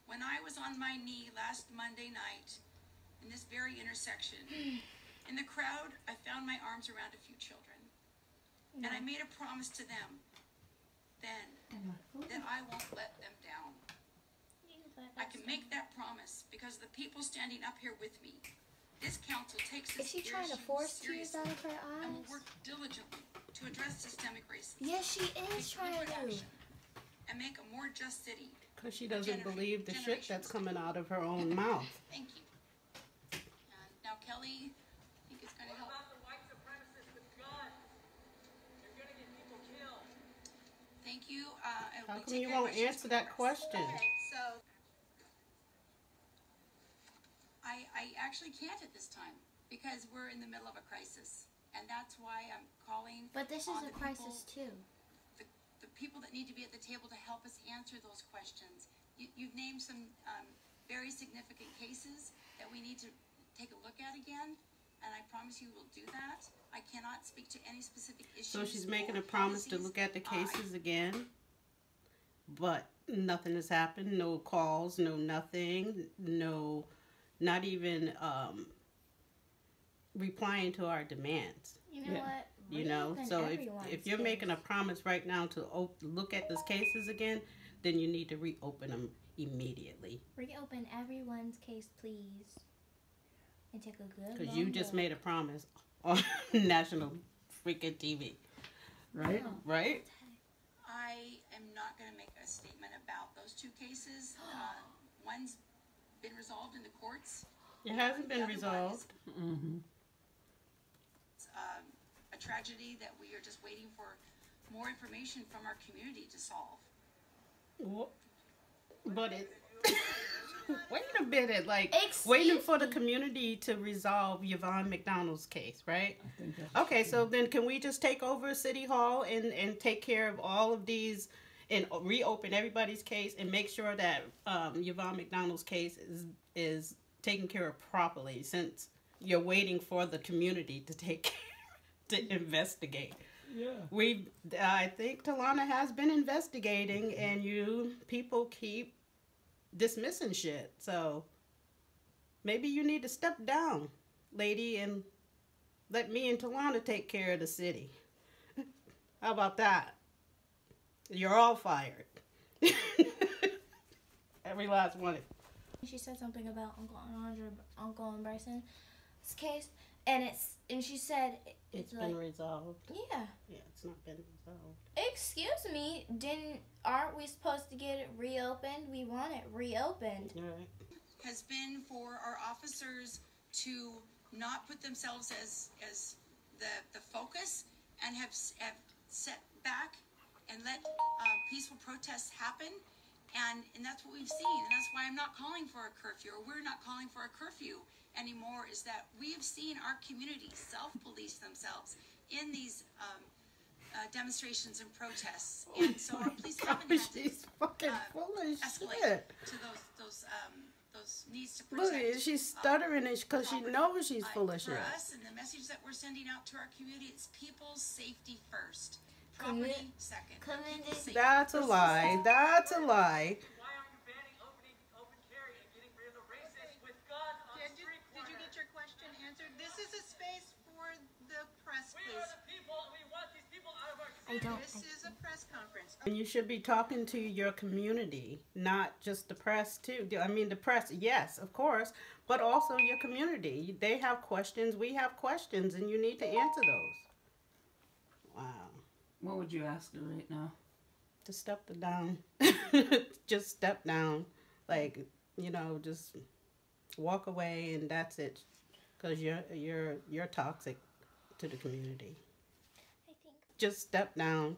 when I was on my knee last Monday night in this very intersection, in the crowd, I found my arms around a few children. And I made a promise to them then that I won't let them down. I can make that promise because the people standing up here with me. This council takes this issue seriously. Is she trying to force tears out of her eyes? And will work diligently to address systemic racism. Yes, she is trying to. And make a more just city. Because she doesn't believe the shit that's coming out of her own mouth. Thank you. And now Kelly, I think it's going to help. What about the white supremacists with guns? You're going to get people killed. Thank you. How come you won't answer that question? Okay, so I actually can't at this time because we're in the middle of a crisis. And that's why I'm calling. But this is a crisis too. The people that need to be at the table to help us answer those questions. You've named some very significant cases that we need to take a look at again, and I promise you we'll do that. I cannot speak to any specific issues. So she's making a promise to look at the cases again, but nothing has happened. No calls, no nothing, no, not even replying to our demands. You know what? You know, so if you're making a promise right now to look at those cases again, then you need to reopen them immediately. Reopen everyone's case, please. And take a good Because you just made a promise on national freaking TV. Right? Oh. Right? I am not going to make a statement about those two cases. One's been resolved in the courts. It hasn't been resolved. It's a tragedy that we are just waiting for more information from our community to solve. Well, but it... Wait a minute, like, waiting for the community to resolve Yvonne McDonald's case, right? Okay, so then can we just take over City Hall and take care of all of these and reopen everybody's case and make sure that Yvonne McDonald's case is taken care of properly, since you're waiting for the community to take care, to investigate. Yeah. I think Talana has been investigating, and you people keep dismissing shit. So maybe you need to step down, lady, and let me and Talana take care of the city. How about that? You're all fired. Every last one. She said something about Uncle and Bryson's case, and she said it's been resolved. Yeah. Yeah, it's not been resolved. Excuse me, aren't we supposed to get it reopened? We want it reopened. Right. Has been for our officers to not put themselves as the focus, and have set back and let peaceful protests happen. And that's what we've seen, and that's why I'm not calling for a curfew, or we're not calling for a curfew anymore, is that we have seen our community self-police themselves in these demonstrations and protests. And so our police haven't had to escalate to those needs to protect. Look, she's stuttering because she knows she's full of shit. For us, and the message that we're sending out to our community, it's people's safety first. Property second. That's a lie. That's a lie. Why aren't you banning open carry and getting rid of the racists with guns on the street corner? Did you get your question answered? This is a space for the press, please. We are the people, and we want these people out of our city. This is a press conference. And you should be talking to your community, not just the press too. I mean, the press, yes, of course, but also your community. They have questions, we have questions, and you need to answer those. Wow. What would you ask her right now? To step down. Just step down. Like, you know, just walk away and that's it. Because you're toxic to the community. I think. Just step down.